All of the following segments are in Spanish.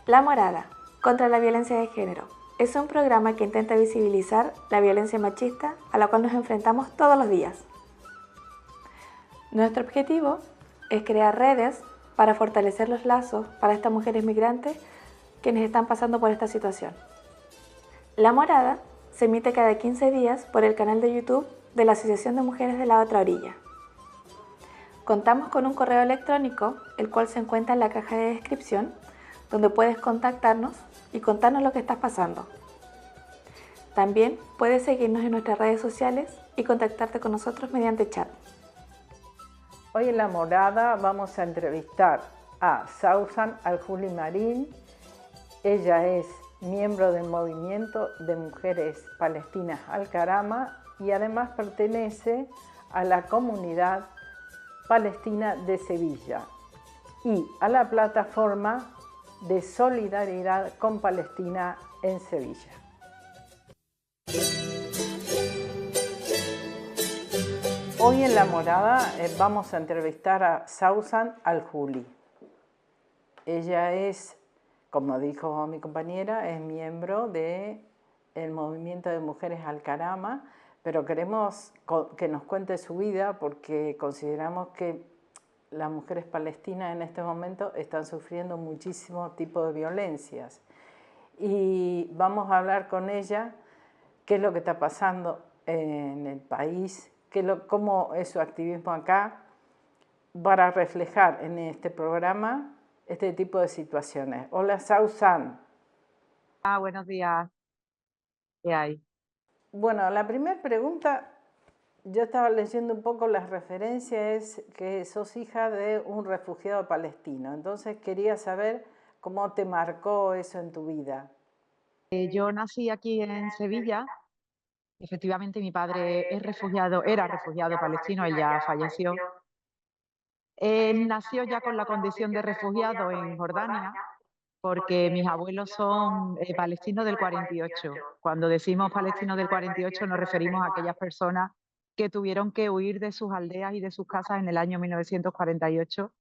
La Morada, contra la violencia de género, es un programa que intenta visibilizar la violencia machista a la cual nos enfrentamos todos los días. Nuestro objetivo es crear redes para fortalecer los lazos para estas mujeres migrantes quienes están pasando por esta situación. La Morada se emite cada 15 días por el canal de YouTube de la Asociación de Mujeres de la Otra Orilla. Contamos con un correo electrónico, el cual se encuentra en la caja de descripción, donde puedes contactarnos y contarnos lo que estás pasando. También puedes seguirnos en nuestras redes sociales y contactarte con nosotros mediante chat. Hoy en La Morada vamos a entrevistar a Sausan Al-Juli Marín. Ella es miembro del movimiento de mujeres palestinas Al-Karama y además pertenece a la comunidad palestina de Sevilla y a la plataforma de solidaridad con Palestina en Sevilla. Hoy en La Morada vamos a entrevistar a Sausan Al-Juli. Ella es, como dijo mi compañera, es miembro del movimiento de mujeres Al-Karama, pero queremos que nos cuente su vida porque consideramos que las mujeres palestinas en este momento están sufriendo muchísimo tipo de violencias. Y vamos a hablar con ella qué es lo que está pasando en el país, cómo es su activismo acá, para reflejar en este programa este tipo de situaciones. Hola, Sausan. Buenos días. ¿Qué hay? Bueno, la primera pregunta, yo estaba leyendo un poco las referencias, es que sos hija de un refugiado palestino. Entonces quería saber cómo te marcó eso en tu vida. Yo nací aquí en Sevilla. Efectivamente, mi padre era refugiado palestino, él ya falleció. Él nació ya con la condición de refugiado en Jordania, porque mis abuelos son palestinos del 48. Cuando decimos palestinos del 48 nos referimos a aquellas personas que tuvieron que huir de sus aldeas y de sus casas en el año 1948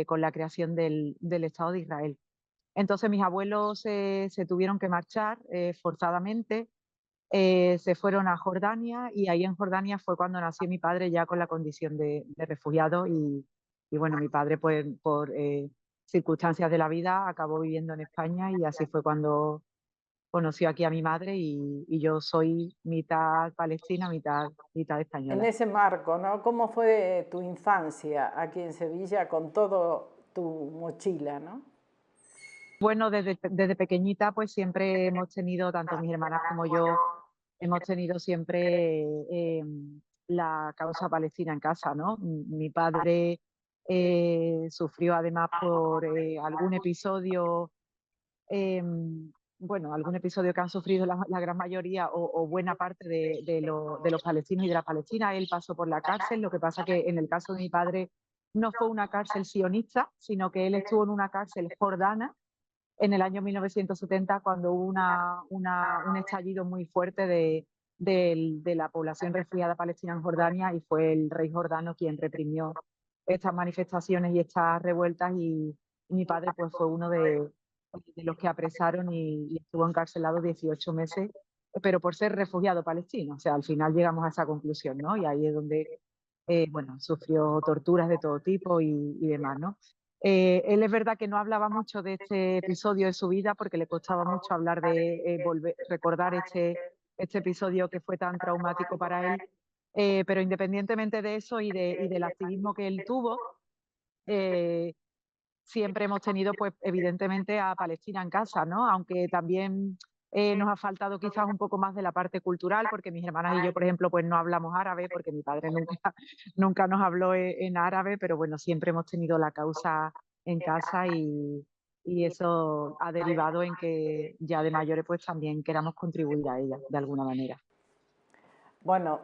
con la creación del Estado de Israel. Entonces mis abuelos se tuvieron que marchar forzadamente, se fueron a Jordania y ahí en Jordania fue cuando nació mi padre ya con la condición de refugiado y bueno, mi padre pues por circunstancias de la vida acabó viviendo en España y así fue cuando conoció aquí a mi madre y yo soy mitad palestina, mitad En española. ese marco, ¿no? ¿Cómo fue tu infancia aquí en Sevilla con todo tu mochila, ¿no? Bueno, desde pequeñita pues siempre hemos tenido, tanto mis hermanas como yo, hemos tenido siempre la causa palestina en casa, ¿no? Mi padre sufrió además por algún episodio, bueno, algún episodio que han sufrido la gran mayoría o buena parte de los palestinos y de las palestinas. Él pasó por la cárcel, lo que pasa que en el caso de mi padre no fue una cárcel sionista, sino que él estuvo en una cárcel jordana en el año 1970 cuando hubo un estallido muy fuerte de la población refugiada palestina en Jordania y fue el rey jordano quien reprimió estas manifestaciones y estas revueltas y mi padre pues fue uno de los que apresaron y estuvo encarcelado 18 meses, pero por ser refugiado palestino. O sea, al final llegamos a esa conclusión, ¿no? Y ahí es donde, bueno, sufrió torturas de todo tipo y demás, ¿no? Él es verdad que no hablaba mucho de este episodio de su vida porque le costaba mucho hablar de recordar este episodio que fue tan traumático para él, pero independientemente de eso y del activismo que él tuvo, eh, siempre hemos tenido, pues, evidentemente a Palestina en casa, ¿no? Aunque también nos ha faltado quizás un poco más de la parte cultural, porque mis hermanas y yo, por ejemplo, pues no hablamos árabe, porque mi padre nunca nos habló en árabe, pero bueno, siempre hemos tenido la causa en casa y eso ha derivado en que ya de mayores pues también queramos contribuir a ella de alguna manera. Bueno,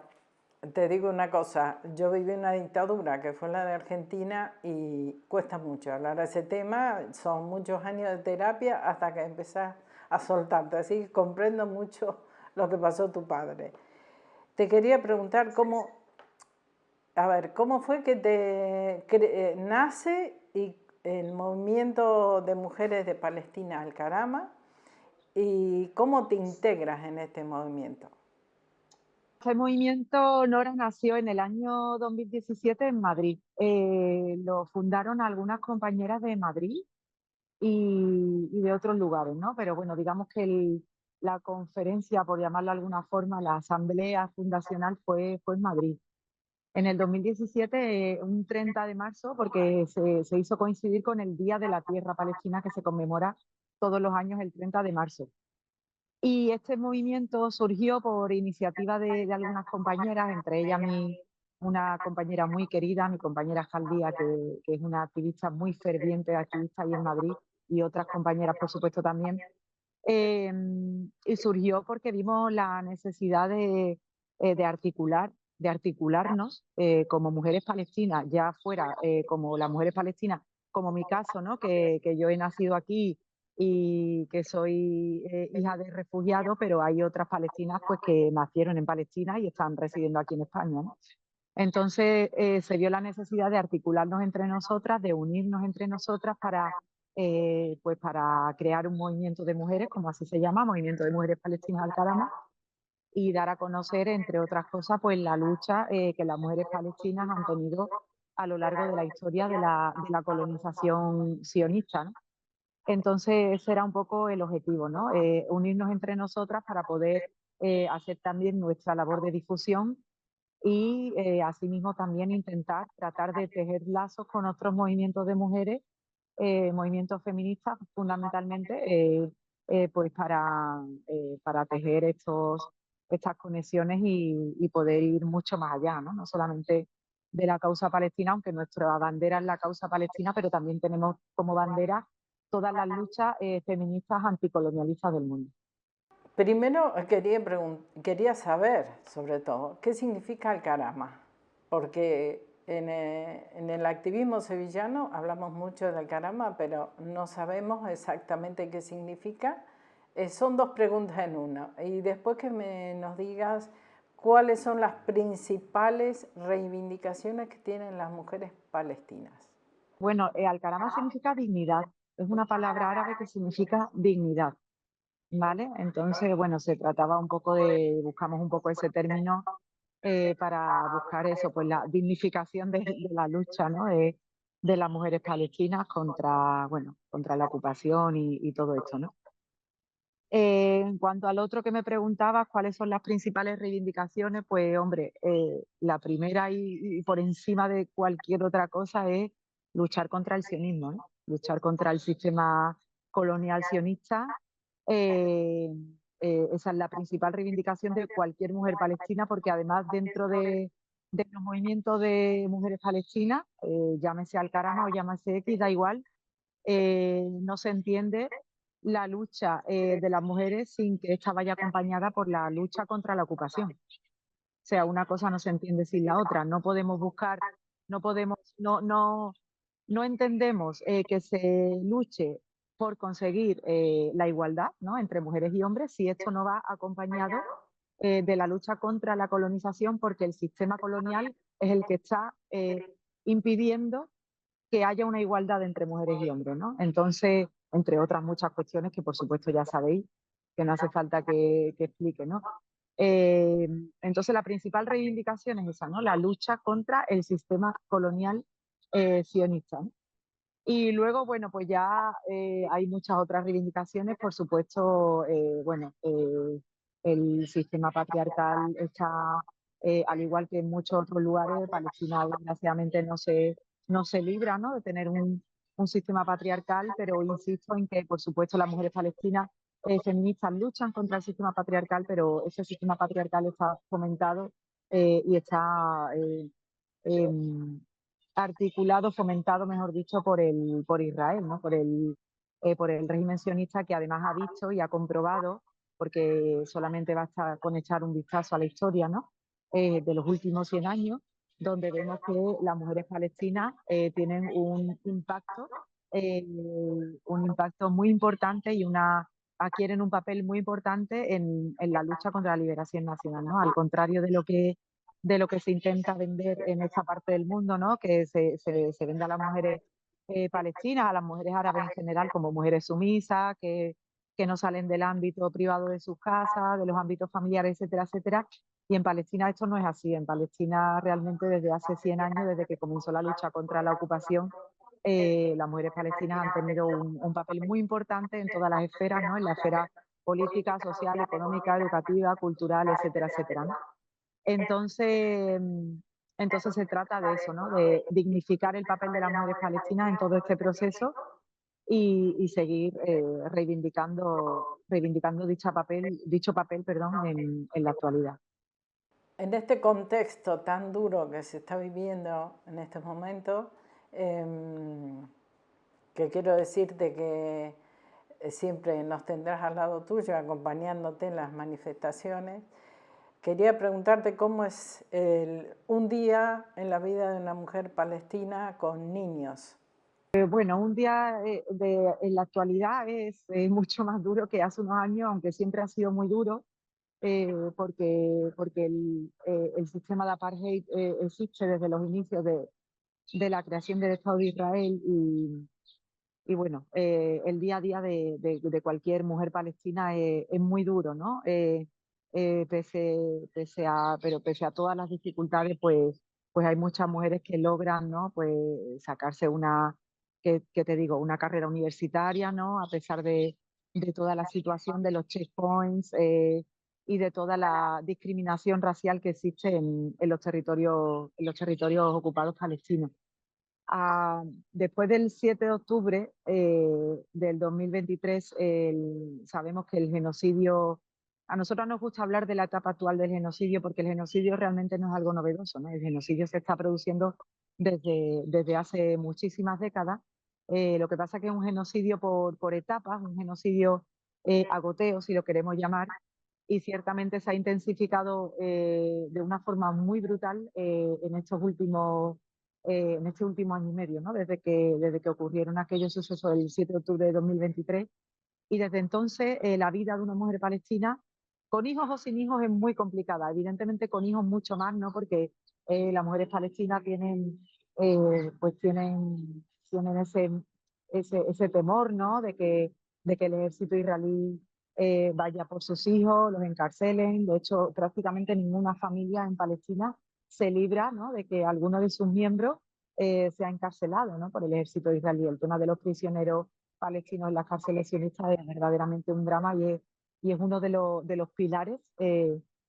te digo una cosa, yo viví una dictadura que fue la de Argentina y cuesta mucho hablar de ese tema, son muchos años de terapia hasta que empezás a soltarte, así que comprendo mucho lo que pasó tu padre. Te quería preguntar cómo fue que nace y el movimiento de mujeres de Palestina Al-Karama y cómo te integras en este movimiento. Este movimiento, Nora, nació en el año 2017 en Madrid. Lo fundaron algunas compañeras de Madrid y de otros lugares, ¿no? Pero bueno, digamos que la conferencia, por llamarlo de alguna forma, la asamblea fundacional fue en Madrid. En el 2017, un 30 de marzo, porque se hizo coincidir con el Día de la Tierra Palestina que se conmemora todos los años el 30 de marzo. Y este movimiento surgió por iniciativa de algunas compañeras, entre ellas una compañera muy querida, mi compañera Jaldía, que es una activista muy ferviente, activista ahí en Madrid, y otras compañeras, por supuesto, también. Y surgió porque vimos la necesidad de articularnos como mujeres palestinas, ya fuera como las mujeres palestinas, como mi caso, ¿no? Que yo he nacido aquí y que soy hija de refugiados, pero hay otras palestinas pues que nacieron en Palestina y están residiendo aquí en España, ¿no? Entonces se vio la necesidad de articularnos entre nosotras, de unirnos entre nosotras pues para crear un movimiento de mujeres, como así se llama, Movimiento de Mujeres Palestinas Al-Karama, y dar a conocer, entre otras cosas, pues la lucha que las mujeres palestinas han tenido a lo largo de la historia de la colonización sionista, ¿no? Entonces, ese era un poco el objetivo, ¿no? Unirnos entre nosotras para poder hacer también nuestra labor de difusión y asimismo también intentar tratar de tejer lazos con otros movimientos de mujeres, movimientos feministas fundamentalmente, pues para tejer estas conexiones y poder ir mucho más allá, ¿no? No solamente de la causa palestina, aunque nuestra bandera es la causa palestina, pero también tenemos como bandera todas las luchas feministas anticolonialistas del mundo. Primero quería saber, sobre todo, qué significa Al-Karama, porque en el activismo sevillano hablamos mucho de Al-Karama, pero no sabemos exactamente qué significa. Son dos preguntas en una. Y después que nos digas cuáles son las principales reivindicaciones que tienen las mujeres palestinas. Bueno, Al-Karama significa dignidad, es una palabra árabe que significa dignidad. ¿Vale? Entonces, bueno, se trataba un poco buscamos un poco ese término para buscar eso, pues la dignificación de la lucha, ¿no? De las mujeres palestinas contra, bueno, contra la ocupación y todo esto, ¿no? En cuanto al otro que me preguntabas, ¿cuáles son las principales reivindicaciones? Pues, hombre, la primera y por encima de cualquier otra cosa es luchar contra el sionismo, ¿no? Luchar contra el sistema colonial sionista. eh, Esa es la principal reivindicación de cualquier mujer palestina, porque además dentro de los movimientos de mujeres palestinas, llámese Al-Karama o llámese X, da igual, no se entiende la lucha de las mujeres sin que esta vaya acompañada por la lucha contra la ocupación. O sea, una cosa no se entiende sin la otra. No podemos buscar, no podemos, no entendemos que se luche por conseguir la igualdad, ¿no? Entre mujeres y hombres si esto no va acompañado de la lucha contra la colonización, porque el sistema colonial es el que está impidiendo que haya una igualdad entre mujeres y hombres, ¿no? Entonces, entre otras muchas cuestiones que por supuesto ya sabéis, que no hace falta que explique, ¿no? Eh, entonces, la principal reivindicación es esa, ¿no? La lucha contra el sistema colonial sionista, ¿no? Y luego, bueno, pues ya hay muchas otras reivindicaciones, por supuesto, bueno, el sistema patriarcal está, al igual que en muchos otros lugares, Palestina desgraciadamente no se libra, ¿no? De tener un sistema patriarcal, pero insisto en que, por supuesto, las mujeres palestinas feministas luchan contra el sistema patriarcal, pero ese sistema patriarcal está fomentado y está em, articulado, fomentado, mejor dicho, por Israel, ¿no? Por el régimen sionista, que además ha visto y ha comprobado, porque solamente basta con echar un vistazo a la historia, ¿no? De los últimos 100 años, donde vemos que las mujeres palestinas tienen eh, un impacto muy importante y adquieren un papel muy importante en la lucha contra la liberación nacional, ¿no? Al contrario de lo que se intenta vender en esta parte del mundo, ¿no? Que se vende a las mujeres palestinas, a las mujeres árabes en general como mujeres sumisas, que no salen del ámbito privado de sus casas, de los ámbitos familiares, etcétera, etcétera. Y en Palestina esto no es así. En Palestina realmente desde hace 100 años, desde que comenzó la lucha contra la ocupación, las mujeres palestinas han tenido un papel muy importante en todas las esferas, ¿no? En la esfera política, social, económica, educativa, cultural, etcétera, etcétera, ¿no? Entonces, entonces se trata de eso, ¿no? De dignificar el papel de las mujeres palestinas en todo este proceso y seguir reivindicando dicho papel, perdón, en la actualidad. En este contexto tan duro que se está viviendo en estos momentos, que quiero decirte que siempre nos tendrás al lado tuyo, acompañándote en las manifestaciones, quería preguntarte cómo es un día en la vida de una mujer palestina con niños. Bueno, un día en la actualidad es mucho más duro que hace unos años, aunque siempre ha sido muy duro, porque el sistema de apartheid existe desde los inicios de la creación del Estado de Israel y bueno, el día a día de cualquier mujer palestina es muy duro, ¿no? Pero pese a todas las dificultades, pues hay muchas mujeres que logran, ¿no? Pues sacarse ¿qué te digo? Una carrera universitaria, ¿no? A pesar de toda la situación de los checkpoints y de toda la discriminación racial que existe en los territorios ocupados palestinos. Ah, después del 7 de octubre del 2023, sabemos que el genocidio, a nosotros nos gusta hablar de la etapa actual del genocidio porque el genocidio realmente no es algo novedoso, ¿no? El genocidio se está produciendo desde hace muchísimas décadas. Lo que pasa es que es un genocidio por etapas, un genocidio a goteo, si lo queremos llamar, y ciertamente se ha intensificado de una forma muy brutal en este último año y medio, ¿no? Desde que ocurrieron aquellos sucesos del 7 de octubre de 2023. Y desde entonces la vida de una mujer palestina, con hijos o sin hijos, es muy complicada. Evidentemente con hijos mucho más, ¿no? Porque las mujeres palestinas tienen ese temor, ¿no? De que el ejército israelí vaya por sus hijos, los encarcelen. De hecho, prácticamente ninguna familia en Palestina se libra, ¿no? De que alguno de sus miembros sea encarcelado, ¿no? Por el ejército israelí. El tema de los prisioneros palestinos en las cárceles sionistas es verdaderamente un drama y es uno de los pilares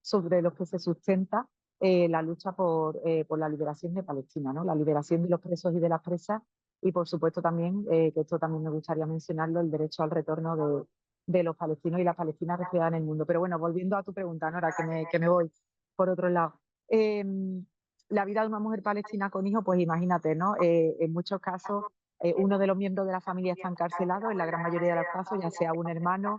sobre los que se sustenta la lucha por la liberación de Palestina, ¿no? La liberación de los presos y de las presas y por supuesto también, que esto también me gustaría mencionarlo, el derecho al retorno de los palestinos y las palestinas refugiadas en el mundo. Pero bueno, volviendo a tu pregunta, Nora, que me voy por otro lado. La vida de una mujer palestina con hijos, pues imagínate, ¿no? En muchos casos uno de los miembros de la familia está encarcelado, en la gran mayoría de los casos, ya sea un hermano,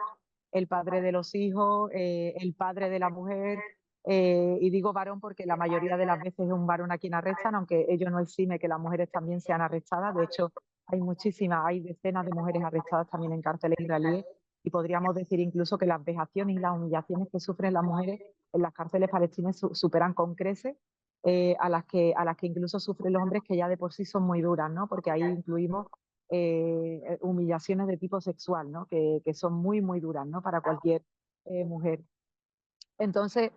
el padre de los hijos, el padre de la mujer, y digo varón porque la mayoría de las veces es un varón a quien arrestan, aunque ello no exime que las mujeres también sean arrestadas. De hecho, hay decenas de mujeres arrestadas también en cárceles israelíes y podríamos decir incluso que las vejaciones y las humillaciones que sufren las mujeres en las cárceles palestinas superan con creces a las que incluso sufren los hombres, que ya de por sí son muy duras, ¿no? Porque ahí incluimos humillaciones de tipo sexual, ¿no? Que son muy, muy duras, ¿no? Para cualquier mujer. Entonces,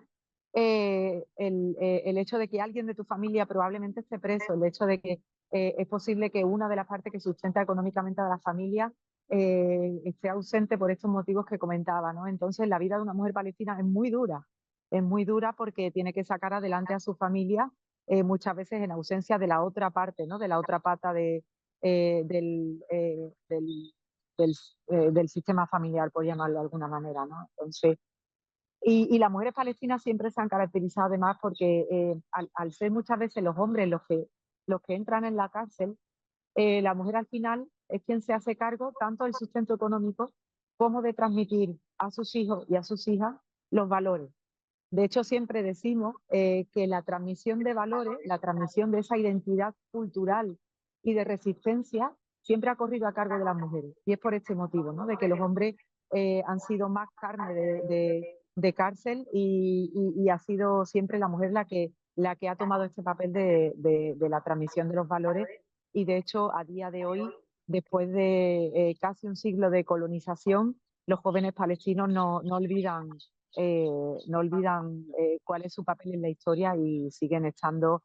el hecho de que alguien de tu familia probablemente esté preso, el hecho de que es posible que una de las partes que sustenta económicamente a la familia esté ausente por estos motivos que comentaba, ¿no? Entonces, la vida de una mujer palestina es muy dura porque tiene que sacar adelante a su familia muchas veces en ausencia de la otra parte, ¿no? De la otra pata del sistema familiar, por llamarlo de alguna manera, ¿no? Entonces, y las mujeres palestinas siempre se han caracterizado además porque al ser muchas veces los hombres los que entran en la cárcel, la mujer al final es quien se hace cargo tanto del sustento económico como de transmitir a sus hijos y a sus hijas los valores. De hecho, siempre decimos que la transmisión de valores, la transmisión de esa identidad cultural y de resistencia, siempre ha corrido a cargo de las mujeres. Y es por este motivo, ¿no? De que los hombres han sido más carne de cárcel y ha sido siempre la mujer la que ha tomado este papel de la transmisión de los valores y de hecho a día de hoy, después de casi un siglo de colonización, los jóvenes palestinos no olvidan, eh, no olvidan cuál es su papel en la historia y siguen estando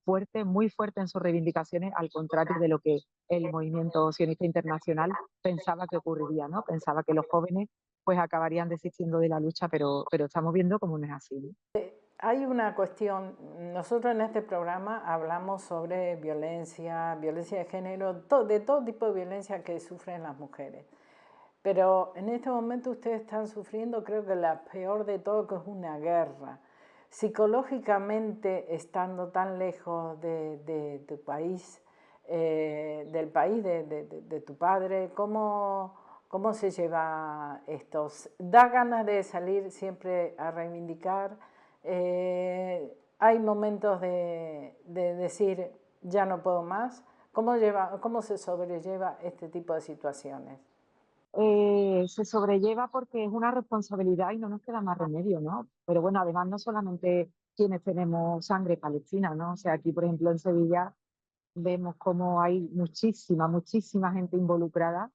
fuertes, muy fuertes en sus reivindicaciones, al contrario de lo que el movimiento sionista internacional pensaba que ocurriría, ¿no? Pensaba que los jóvenes pues acabarían desistiendo de la lucha, pero estamos viendo cómo no es así, ¿no? Hay una cuestión, nosotros en este programa hablamos sobre violencia, violencia de género, de todo tipo de violencia que sufren las mujeres. Pero en este momento ustedes están sufriendo, creo que la peor de todo, que es una guerra. Psicológicamente, estando tan lejos de tu país, del país de tu padre, ¿cómo se lleva esto? ¿Da ganas de salir siempre a reivindicar? ¿Hay momentos de decir, ya no puedo más? ¿Cómo se sobrelleva este tipo de situaciones? Se sobrelleva porque es una responsabilidad y no nos queda más remedio, ¿no? Pero bueno, además no solamente quienes tenemos sangre palestina, ¿no? O sea, aquí, por ejemplo, en Sevilla vemos cómo hay muchísima gente involucrada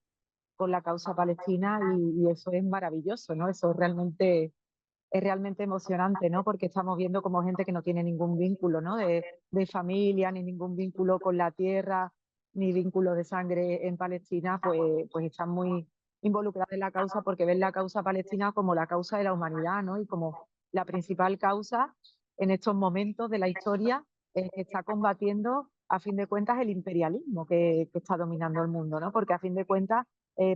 con la causa palestina y eso es maravilloso, ¿no? Eso es realmente emocionante, ¿no? Porque estamos viendo como gente que no tiene ningún vínculo, ¿no? De familia, ni ningún vínculo con la tierra, ni vínculo de sangre en Palestina, pues están muy involucradas en la causa porque ven la causa palestina como la causa de la humanidad, ¿no? Y como la principal causa en estos momentos de la historia que está combatiendo, a fin de cuentas, el imperialismo que está dominando el mundo, ¿no? Porque a fin de cuentas,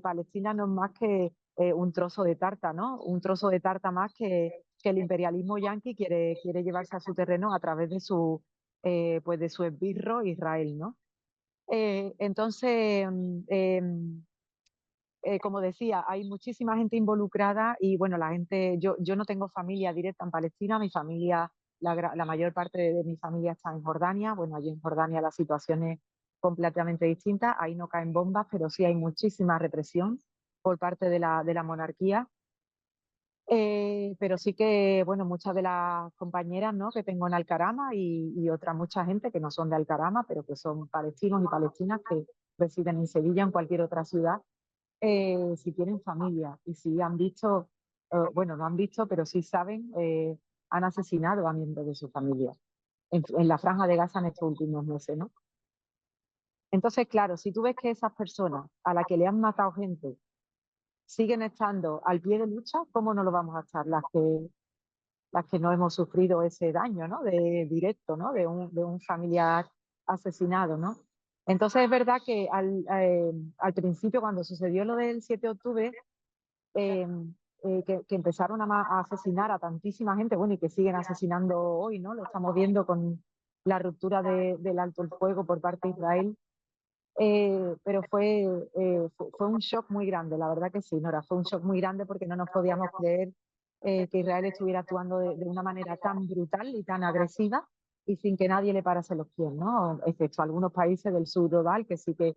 Palestina no es más que un trozo de tarta, ¿no? Un trozo de tarta más que el imperialismo yanqui quiere llevarse a su terreno a través de pues de su esbirro Israel, ¿no? Entonces, como decía, hay muchísima gente involucrada y bueno, yo no tengo familia directa en Palestina, mi familia, la mayor parte de mi familia está en Jordania, bueno, allí en Jordania la situación es completamente distinta, ahí no caen bombas, pero sí hay muchísima represión por parte de la monarquía. Pero sí que, bueno, muchas de las compañeras, ¿no? que tengo en Alcarama y otra mucha gente que no son de Alcarama, pero que son palestinos y palestinas que residen en Sevilla o en cualquier otra ciudad, si tienen familia y si han visto, bueno, no han visto, pero sí saben, han asesinado a miembros de su familia en la Franja de Gaza en estos últimos meses, ¿no? Entonces, claro, si tú ves que esas personas a las que le han matado gente siguen estando al pie de lucha, ¿cómo no lo vamos a estar las que no hemos sufrido ese daño, ¿no? De directo, ¿no? De un familiar asesinado, ¿no? Entonces es verdad que al principio, cuando sucedió lo del 7 de octubre, eh, que empezaron a asesinar a tantísima gente, bueno, y que siguen asesinando hoy, ¿no? Lo estamos viendo con la ruptura del alto el fuego por parte de Israel. Pero fue un shock muy grande, la verdad que sí, Nora, fue un shock muy grande porque no nos podíamos creer que Israel estuviera actuando de una manera tan brutal y tan agresiva y sin que nadie le parase los pies, ¿no? Excepto algunos países del sur global que sí que,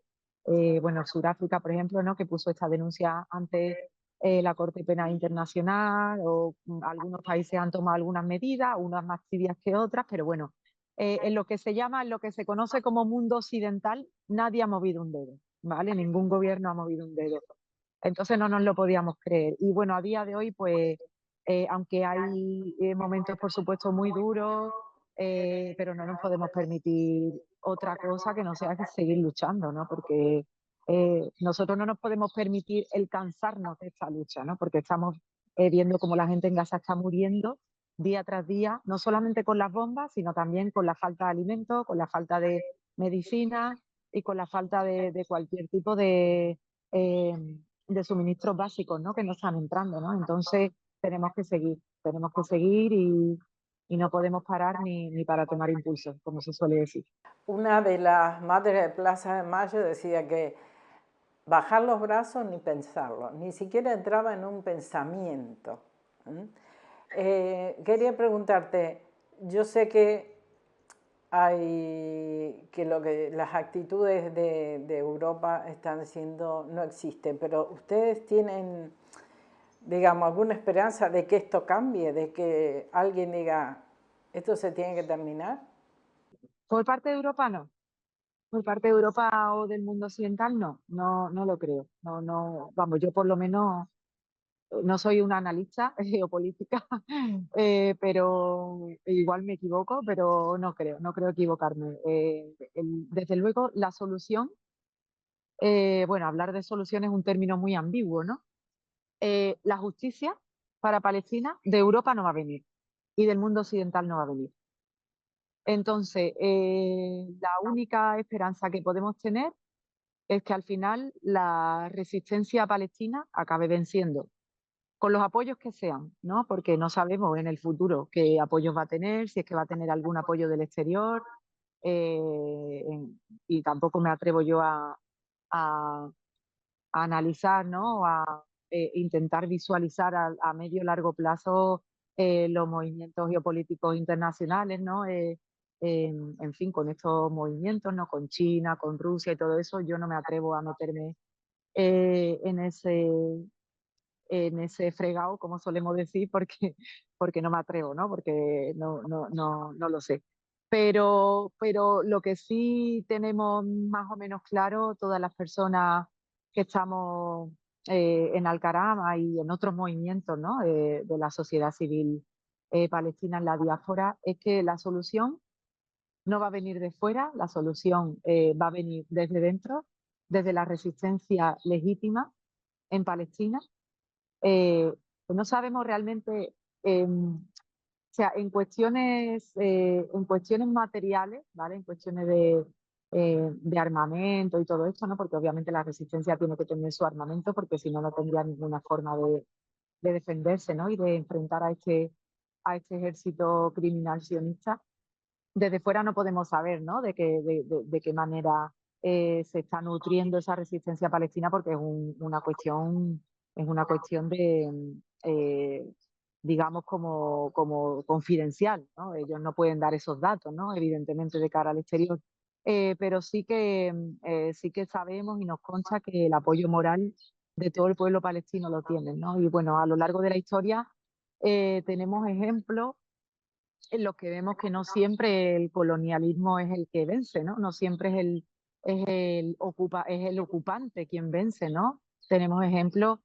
bueno, Sudáfrica, por ejemplo, ¿no? que puso esta denuncia ante la Corte Penal Internacional o algunos países han tomado algunas medidas, unas más tibias que otras, pero bueno, en lo que se llama, en lo que se conoce como mundo occidental, nadie ha movido un dedo, ¿vale? Ningún gobierno ha movido un dedo. Entonces no nos lo podíamos creer. Y bueno, a día de hoy, pues, aunque hay momentos, por supuesto, muy duros, pero no nos podemos permitir otra cosa que no sea que seguir luchando, ¿no? Porque nosotros no nos podemos permitir el cansarnos de esta lucha, ¿no? Porque estamos viendo cómo la gente en Gaza está muriendo día tras día, no solamente con las bombas, sino también con la falta de alimentos, con la falta de medicina y con la falta de cualquier tipo eh, de suministros básicos, ¿no? que no están entrando, ¿no? Entonces tenemos que seguir y no podemos parar ni para tomar impulso, como se suele decir. Una de las madres de Plaza de Mayo decía que bajar los brazos ni pensarlo, ni siquiera entraba en un pensamiento. Quería preguntarte, yo sé que las actitudes de Europa están siendo, no existen, pero ustedes tienen, digamos, alguna esperanza de que esto cambie, de que alguien diga, esto se tiene que terminar. Por parte de Europa no. Por parte de Europa o del mundo occidental, no lo creo. Vamos, yo por lo menos no soy una analista geopolítica, pero igual me equivoco, pero no creo equivocarme. Desde luego, la solución, bueno, hablar de solución es un término muy ambiguo, ¿no? La justicia para Palestina de Europa no va a venir y del mundo occidental no va a venir. Entonces, la única esperanza que podemos tener es que al final la resistencia palestina acabe venciendo, con los apoyos que sean, ¿no? Porque no sabemos en el futuro qué apoyos va a tener, si es que va a tener algún apoyo del exterior, y tampoco me atrevo yo a analizar, ¿no? O a intentar visualizar a medio y largo plazo los movimientos geopolíticos internacionales, ¿no? En fin, con estos movimientos, ¿no? Con China, con Rusia y todo eso, yo no me atrevo a meterme eh, en ese, en ese fregado, como solemos decir, porque no me atrevo, ¿no? Porque no lo sé. Pero lo que sí tenemos más o menos claro, todas las personas que estamos en Alcarama y en otros movimientos, ¿no? De la sociedad civil palestina en la diáspora, es que la solución no va a venir de fuera, la solución va a venir desde dentro, desde la resistencia legítima en Palestina. Pues no sabemos realmente, o sea, en cuestiones materiales, ¿vale? En cuestiones de armamento y todo esto, ¿no? Porque obviamente la resistencia tiene que tener su armamento, porque si no, no tendría ninguna forma de defenderse, ¿no? Y de enfrentar a este ejército criminal sionista. Desde fuera no podemos saber, ¿no? De qué manera se está nutriendo esa resistencia palestina, porque es una cuestión digamos, como confidencial, ¿no? Ellos no pueden dar esos datos, ¿no? Evidentemente, de cara al exterior. Pero sí que sabemos y nos consta que el apoyo moral de todo el pueblo palestino lo tienen, ¿no? Y bueno, a lo largo de la historia tenemos ejemplos en los que vemos que no siempre el colonialismo es el que vence, ¿no? No siempre es el ocupante quien vence, ¿no? Tenemos ejemplos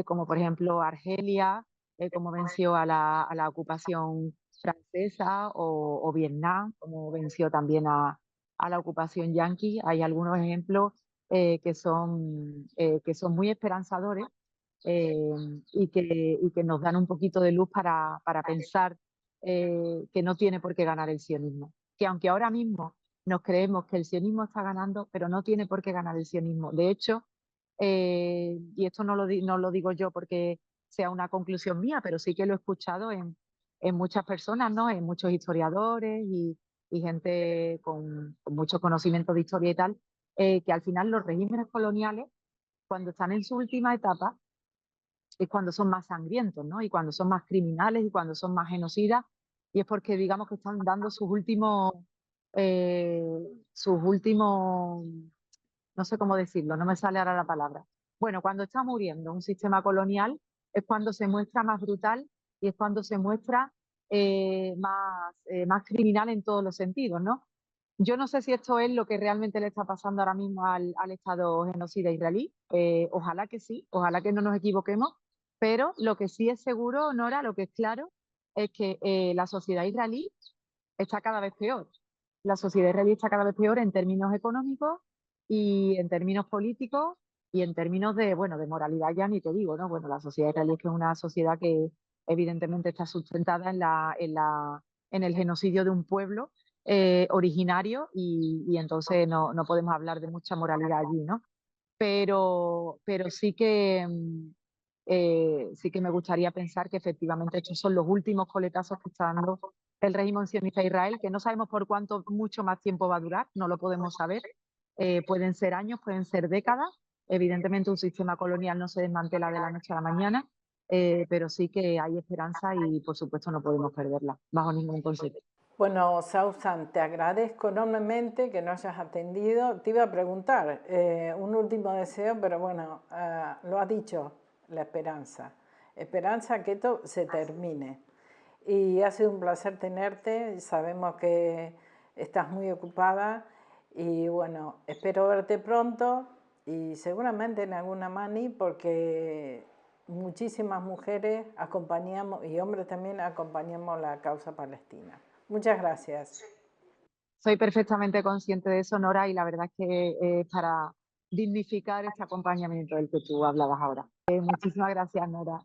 como por ejemplo Argelia, como venció a la ocupación francesa, o Vietnam, como venció también a la ocupación yanqui. Hay algunos ejemplos que son muy esperanzadores, eh, y que nos dan un poquito de luz para pensar que no tiene por qué ganar el sionismo. Que aunque ahora mismo nos creemos que el sionismo está ganando, pero no tiene por qué ganar el sionismo. De hecho, y esto no lo digo yo porque sea una conclusión mía, pero sí que lo he escuchado en muchas personas, ¿no? En muchos historiadores y gente con mucho conocimiento de historia y tal, que al final los regímenes coloniales, cuando están en su última etapa, es cuando son más sangrientos, ¿no? Y cuando son más criminales y cuando son más genocidas, y es porque digamos que están dando eh, sus últimos, no sé cómo decirlo, no me sale ahora la palabra. Bueno, cuando está muriendo un sistema colonial es cuando se muestra más brutal y es cuando se muestra más criminal en todos los sentidos, ¿no? Yo no sé si esto es lo que realmente le está pasando ahora mismo al Estado genocida israelí. Ojalá que sí, ojalá que no nos equivoquemos, pero lo que sí es seguro, Nora, lo que es claro, es que la sociedad israelí está cada vez peor. La sociedad israelí está cada vez peor en términos económicos y en términos políticos y en términos bueno, de moralidad ya ni te digo, ¿no? Bueno, la sociedad israelí es que es una sociedad que evidentemente está sustentada en el genocidio de un pueblo originario y entonces no podemos hablar de mucha moralidad allí, ¿no? Pero sí que me gustaría pensar que efectivamente estos son los últimos coletazos que está dando el régimen sionista de Israel, que no sabemos por cuánto mucho más tiempo va a durar, no lo podemos saber. Pueden ser años, pueden ser décadas. Evidentemente un sistema colonial no se desmantela de la noche a la mañana, pero sí que hay esperanza y por supuesto no podemos perderla, bajo ningún concepto. Bueno, Sausan, te agradezco enormemente que nos hayas atendido. Te iba a preguntar un último deseo, pero bueno, lo has dicho, la esperanza. Esperanza que esto se termine. Y ha sido un placer tenerte, sabemos que estás muy ocupada Y bueno, espero verte pronto y seguramente en alguna mani, porque muchísimas mujeres acompañamos, y hombres también, acompañamos la causa palestina. Muchas gracias. Soy perfectamente consciente de eso, Nora, y la verdad es que para dignificar este acompañamiento del que tú hablabas ahora. Muchísimas gracias, Nora.